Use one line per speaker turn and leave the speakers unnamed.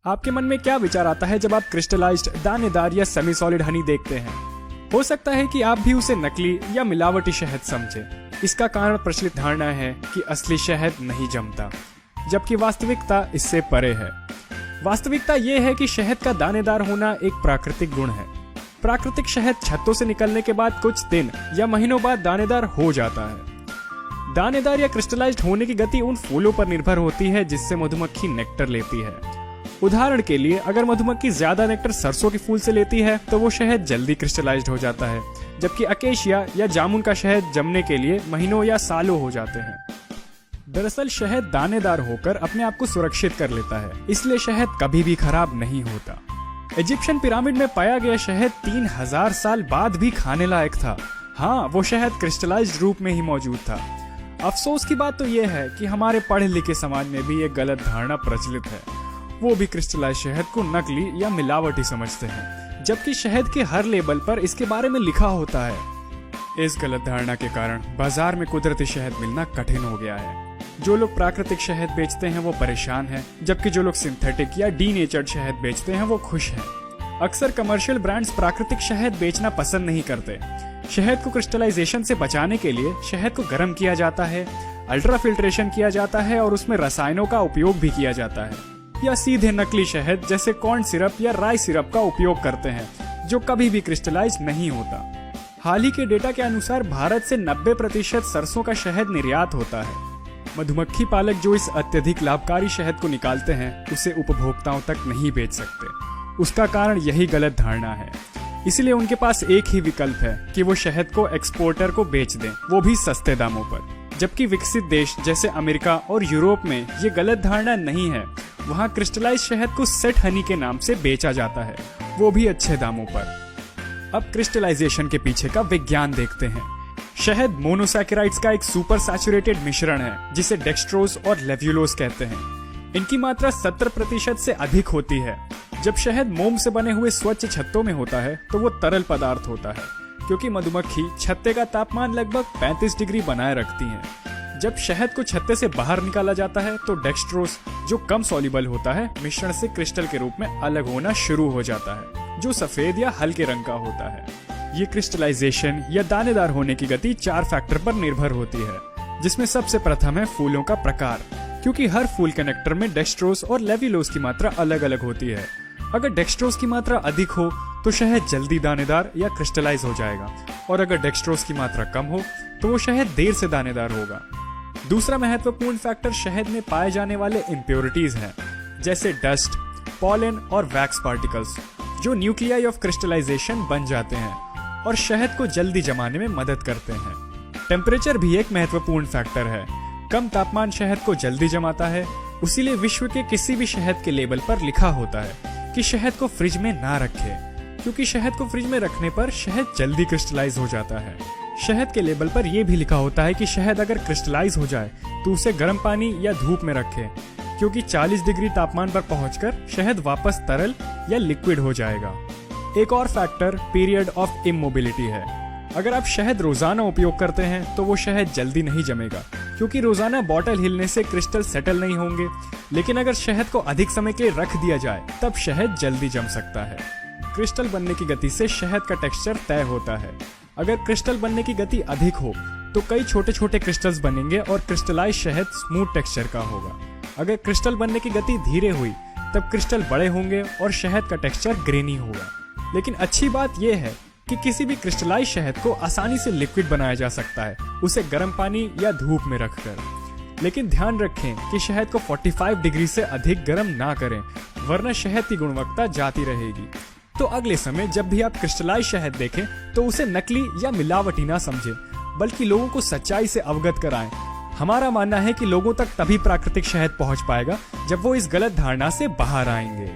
आपके मन में क्या विचार आता है जब आप क्रिस्टलाइज्ड, दानेदार या सेमी सॉलिड हनी देखते हैं? हो सकता है कि आप भी उसे नकली या मिलावटी शहद समझें। इसका कारण प्रचलित धारणा है कि असली शहद नहीं जमता, जबकि वास्तविकता इससे परे है। वास्तविकता यह है कि शहद का दानेदार होना एक प्राकृतिक गुण है। प्राकृतिक शहद छत्तों से निकलने के बाद कुछ दिन या महीनों बाद दानेदार हो जाता है। दानेदार या क्रिस्टलाइज्ड होने की गति उन फूलों पर निर्भर होती है जिससे मधुमक्खी नेक्टर लेती है। उदाहरण के लिए, अगर मधुमक्खी ज्यादा नेक्टर सरसों के फूल से लेती है तो वो शहद जल्दी क्रिस्टलाइज्ड हो जाता है, जबकि अकेशिया या जामुन का शहद जमने के लिए महीनों या सालों हो जाते हैं। दरअसल शहद दानेदार होकर अपने आप को सुरक्षित कर लेता है, इसलिए शहद कभी भी खराब नहीं होता। इजिप्शियन पिरामिड में पाया गया शहद 3000 साल बाद भी खाने लायक था। हाँ, वो शहद क्रिस्टलाइज्ड रूप में ही मौजूद था। अफसोस की बात तो यह है कि हमारे पढ़े लिखे समाज में भी एक गलत धारणा प्रचलित है। वो भी क्रिस्टलाइज्ड शहद को नकली या मिलावटी समझते हैं, जबकि शहद के हर लेबल पर इसके बारे में लिखा होता है। इस गलत धारणा के कारण बाजार में कुदरती शहद मिलना कठिन हो गया है। जो लोग प्राकृतिक शहद बेचते हैं वो परेशान हैं, जबकि जो लोग सिंथेटिक या डीनेचर्ड शहद बेचते हैं वो खुश हैं। अक्सर कमर्शियल ब्रांड्स प्राकृतिक शहद बेचना पसंद नहीं करते। शहद को क्रिस्टलाइजेशन से बचाने के लिए शहद को गर्म किया जाता है, अल्ट्रा फिल्ट्रेशन किया जाता है और उसमें रसायनों का उपयोग भी किया जाता है, या सीधे नकली शहद जैसे कॉर्न सिरप या राई सिरप का उपयोग करते हैं, जो कभी भी क्रिस्टलाइज नहीं होता। हाल ही के डेटा के अनुसार भारत से 90% सरसों का शहद निर्यात होता है। मधुमक्खी पालक जो इस अत्यधिक लाभकारी शहद को निकालते हैं, उसे उपभोक्ताओं तक नहीं बेच सकते। उसका कारण यही गलत धारणा है। इसलिए उनके पास एक ही विकल्प है कि वो शहद को एक्सपोर्टर को बेच दें, वो भी सस्ते दामों पर। जबकि विकसित देश जैसे अमेरिका और यूरोप में ये गलत धारणा नहीं है। वहाँ क्रिस्टलाइज शहद को सेट हनी के नाम से बेचा जाता है, वो भी अच्छे दामों पर। अब क्रिस्टलाइजेशन के पीछे का विज्ञान देखते हैं। शहद मोनोसैकेराइड्स का एक सुपर सैचुरेटेड मिश्रण है, जिसे डेक्सट्रोज और लेव्युलोज कहते हैं। इनकी मात्रा 70% से अधिक होती है। जब शहद मोम से बने हुए स्वच्छ छत्तों में होता है तो वो तरल पदार्थ होता है, क्योंकि मधुमक्खी छत्ते का तापमान लगभग 35 डिग्री बनाए रखती हैं। जब शहद को छत्ते से बाहर निकाला जाता है तो डेक्सट्रोज, जो कम सॉल्युबल होता है, मिश्रण से क्रिस्टल के रूप में अलग होना शुरू हो जाता है, जो सफेद या हल्के रंग का होता है। ये क्रिस्टलाइजेशन या दानेदार होने की गति 4 फैक्टर पर निर्भर होती है, जिसमें सबसे प्रथम है फूलों का प्रकार, क्योंकि हर फूल के नेक्टर में डेक्सट्रोज और लेव्युलोज की मात्रा अलग अलग होती है। अगर डेक्सट्रोज की मात्रा अधिक हो तो शहद जल्दी दानेदार या क्रिस्टलाइज हो जाएगा, और अगर डेक्सट्रोज की मात्रा कम हो तो वो शहद देर से दानेदार होगा। दूसरा महत्वपूर्ण फैक्टर शहद में पाए जाने वाले इम्प्योरिटीज हैं, जैसे डस्ट, पॉलन और वैक्स पार्टिकल्स, जो न्यूक्लियाई ऑफ क्रिस्टलाइजेशन बन जाते हैं और शहद को जल्दी जमाने में मदद करते हैं। टेम्परेचर भी एक महत्वपूर्ण फैक्टर है। कम तापमान शहद को जल्दी जमाता है, इसीलिए विश्व के किसी भी शहद के लेबल पर लिखा होता है कि शहद को फ्रिज में ना रखें, क्योंकि शहद को फ्रिज में रखने पर शहद जल्दी क्रिस्टलाइज हो जाता है। शहद के लेबल पर यह भी लिखा होता है कि शहद अगर क्रिस्टलाइज हो जाए तो उसे गर्म पानी या धूप में रखें, क्योंकि 40 डिग्री तापमान पर पहुंचकर शहद वापस तरल या लिक्विड हो जाएगा। एक और फैक्टर पीरियड ऑफ इमोबिलिटी है। अगर आप शहद रोजाना उपयोग करते हैं तो वो शहद जल्दी नहीं जमेगा, क्योंकि रोजाना बॉटल हिलने से क्रिस्टल सेटल नहीं होंगे। लेकिन अगर शहद को अधिक समय के लिए रख दिया जाए तब शहद जल्दी जम सकता है। क्रिस्टल बनने की गति से शहद का टेक्सचर तय होता है। अगर क्रिस्टल बनने की गति अधिक हो तो कई छोटे छोटे क्रिस्टल्स बनेंगे और क्रिस्टलाइज शहद स्मूथ टेक्सचर का होगा। अगर क्रिस्टल बनने की गति धीरे हुई तब क्रिस्टल बड़े होंगे और शहद का टेक्सचर ग्रेनी होगा। लेकिन अच्छी बात यह है कि किसी भी क्रिस्टलाइज शहद को आसानी से लिक्विड बनाया जा सकता है, उसे गर्म पानी या धूप में रखकर। लेकिन ध्यान रखें कि शहद को 45 डिग्री से अधिक गर्म ना करें, वरना शहद की गुणवत्ता जाती रहेगी। तो अगले समय जब भी आप क्रिस्टलाइज शहद देखें तो उसे नकली या मिलावटी ना समझें, बल्कि लोगों को सच्चाई से अवगत कराएं। हमारा मानना है कि लोगों तक तभी प्राकृतिक शहद पहुंच पाएगा जब वो इस गलत धारणा से बाहर आएंगे।